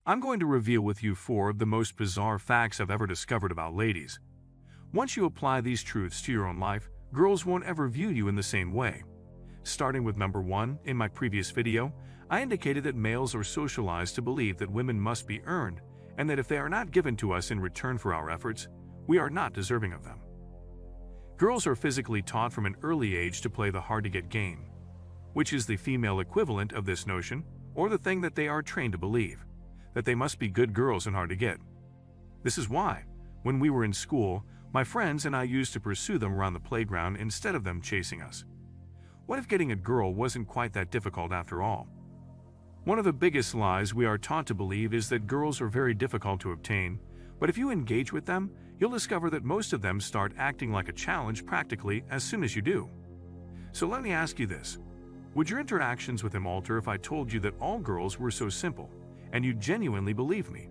I'm going to reveal with you 4 of the most bizarre facts I've ever discovered about ladies. Once you apply these truths to your own life, girls won't ever view you in the same way. Starting with number 1, in my previous video, I indicated that males are socialized to believe that women must be earned, and that if they are not given to us in return for our efforts, we are not deserving of them. Girls are physically taught from an early age to play the hard-to-get game, which is the female equivalent of this notion, or the thing that they are trained to believe, that they must be good girls and hard to get. This is why, when we were in school, my friends and I used to pursue them around the playground instead of them chasing us. What if getting a girl wasn't quite that difficult after all? One of the biggest lies we are taught to believe is that girls are very difficult to obtain, but if you engage with them, you'll discover that most of them start acting like a challenge practically as soon as you do. So let me ask you this. Would your interactions with him alter if I told you that all girls were so simple, and you genuinely believe me?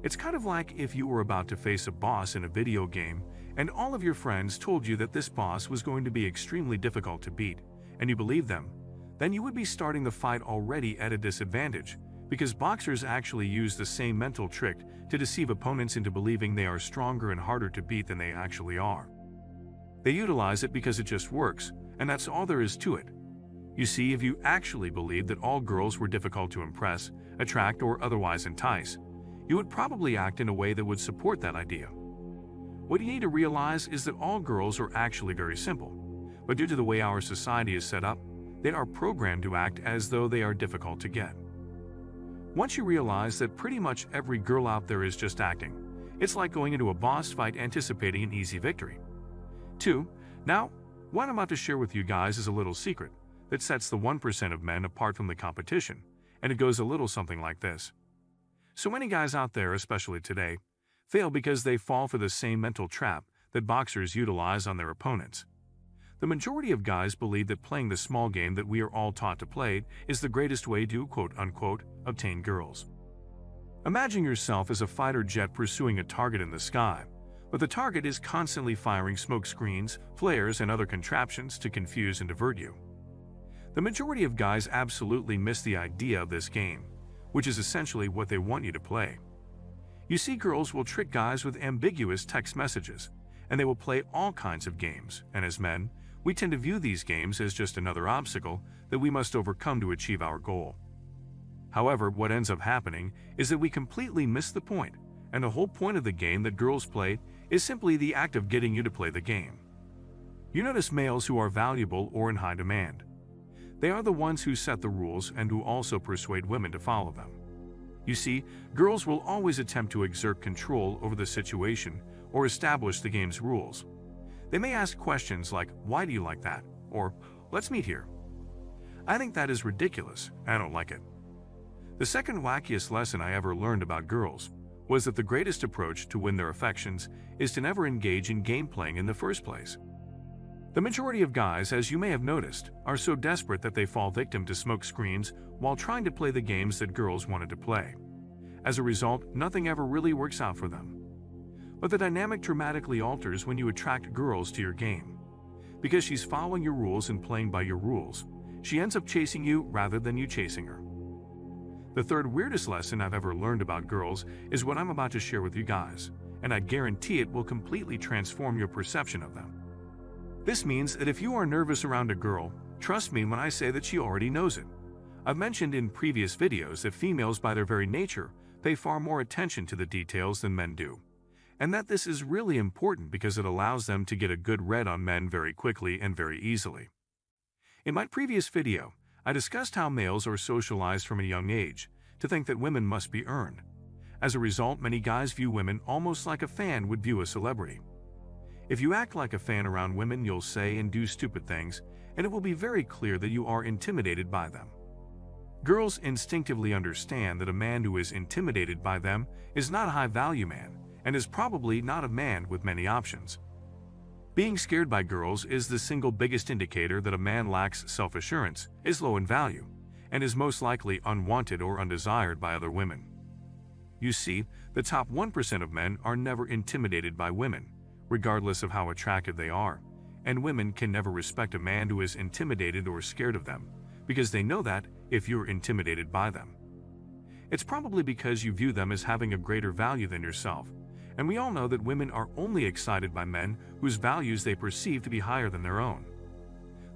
It's kind of like if you were about to face a boss in a video game, and all of your friends told you that this boss was going to be extremely difficult to beat, and you believed them, then you would be starting the fight already at a disadvantage, because boxers actually use the same mental trick to deceive opponents into believing they are stronger and harder to beat than they actually are. They utilize it because it just works, and that's all there is to it. You see, if you actually believed that all girls were difficult to impress, attract, or otherwise entice, you would probably act in a way that would support that idea. What you need to realize is that all girls are actually very simple, but due to the way our society is set up, they are programmed to act as though they are difficult to get. Once you realize that pretty much every girl out there is just acting, it's like going into a boss fight anticipating an easy victory. 2. Now, what I'm about to share with you guys is a little secret that sets the 1% of men apart from the competition, and it goes a little something like this. So many guys out there, especially today, fail because they fall for the same mental trap that boxers utilize on their opponents. The majority of guys believe that playing the small game that we are all taught to play is the greatest way to quote-unquote obtain girls. Imagine yourself as a fighter jet pursuing a target in the sky, but the target is constantly firing smoke screens, flares, and other contraptions to confuse and divert you. The majority of guys absolutely miss the idea of this game, which is essentially what they want you to play. You see, girls will trick guys with ambiguous text messages, and they will play all kinds of games, and as men, we tend to view these games as just another obstacle that we must overcome to achieve our goal. However, what ends up happening is that we completely miss the point, and the whole point of the game that girls play is simply the act of getting you to play the game. You notice males who are valuable or in high demand. They are the ones who set the rules and who also persuade women to follow them. You see, girls will always attempt to exert control over the situation or establish the game's rules. They may ask questions like, "Why do you like that?" or "Let's meet here." I think that is ridiculous. I don't like it. The second wackiest lesson I ever learned about girls was that the greatest approach to win their affections is to never engage in game playing in the first place. The majority of guys, as you may have noticed, are so desperate that they fall victim to smoke screens while trying to play the games that girls wanted to play. As a result, nothing ever really works out for them. But the dynamic dramatically alters when you attract girls to your game. Because she's following your rules and playing by your rules, she ends up chasing you rather than you chasing her. The third weirdest lesson I've ever learned about girls is what I'm about to share with you guys, and I guarantee it will completely transform your perception of them. This means that if you are nervous around a girl, trust me when I say that she already knows it. I've mentioned in previous videos that females by their very nature pay far more attention to the details than men do, and that this is really important because it allows them to get a good read on men very quickly and very easily. In my previous video, I discussed how males are socialized from a young age to think that women must be earned. As a result, many guys view women almost like a fan would view a celebrity. If you act like a fan around women, you'll say and do stupid things, and it will be very clear that you are intimidated by them. Girls instinctively understand that a man who is intimidated by them is not a high-value man, and is probably not a man with many options. Being scared by girls is the single biggest indicator that a man lacks self-assurance, is low in value, and is most likely unwanted or undesired by other women. You see, the top 1% of men are never intimidated by women, regardless of how attractive they are, and women can never respect a man who is intimidated or scared of them, because they know that if you're intimidated by them. It's probably because you view them as having a greater value than yourself, and we all know that women are only excited by men whose values they perceive to be higher than their own.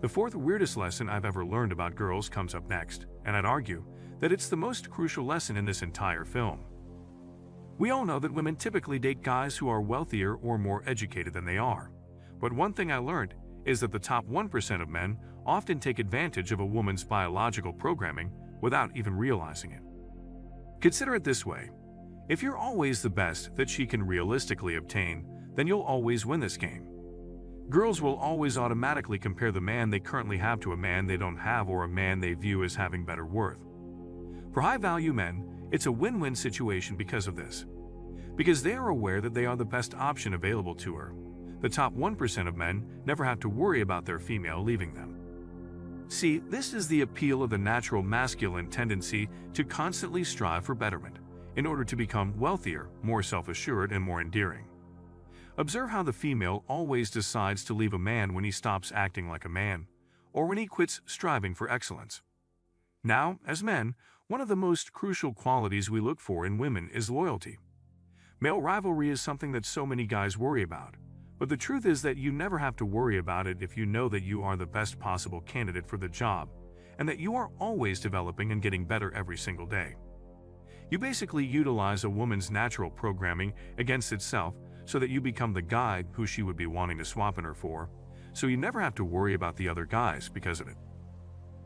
The fourth weirdest lesson I've ever learned about girls comes up next, and I'd argue that it's the most crucial lesson in this entire film. We all know that women typically date guys who are wealthier or more educated than they are. But one thing I learned is that the top 1% of men often take advantage of a woman's biological programming without even realizing it. Consider it this way. If you're always the best that she can realistically obtain, then you'll always win this game. Girls will always automatically compare the man they currently have to a man they don't have or a man they view as having better worth. For high-value men, it's a win-win situation because of this. Because they are aware that they are the best option available to her, the top 1% of men never have to worry about their female leaving them. See, this is the appeal of the natural masculine tendency to constantly strive for betterment, in order to become wealthier, more self-assured, and more endearing. Observe how the female always decides to leave a man when he stops acting like a man, or when he quits striving for excellence. Now, as men, one of the most crucial qualities we look for in women is loyalty. Male rivalry is something that so many guys worry about, but the truth is that you never have to worry about it if you know that you are the best possible candidate for the job, and that you are always developing and getting better every single day. You basically utilize a woman's natural programming against itself so that you become the guy who she would be wanting to swap in her for, so you never have to worry about the other guys because of it.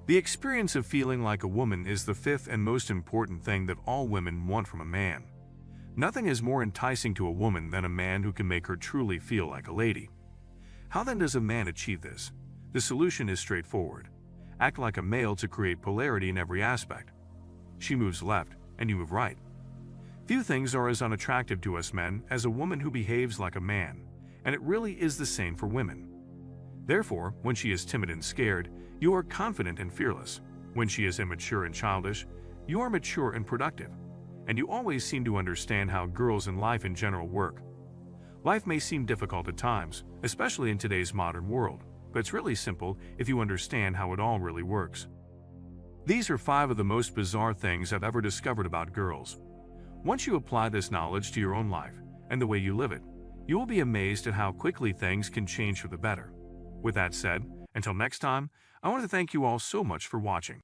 The experience of feeling like a woman is the fifth and most important thing that all women want from a man. Nothing is more enticing to a woman than a man who can make her truly feel like a lady. How then does a man achieve this? The solution is straightforward. Act like a male to create polarity in every aspect. She moves left, and you move right. Few things are as unattractive to us men as a woman who behaves like a man, and it really is the same for women. Therefore, when she is timid and scared, you are confident and fearless. When she is immature and childish, you are mature and productive. And you always seem to understand how girls and life in general work. Life may seem difficult at times, especially in today's modern world, but it's really simple if you understand how it all really works. These are 5 of the most bizarre things I've ever discovered about girls. Once you apply this knowledge to your own life and the way you live it, you will be amazed at how quickly things can change for the better. With that said, until next time, I want to thank you all so much for watching.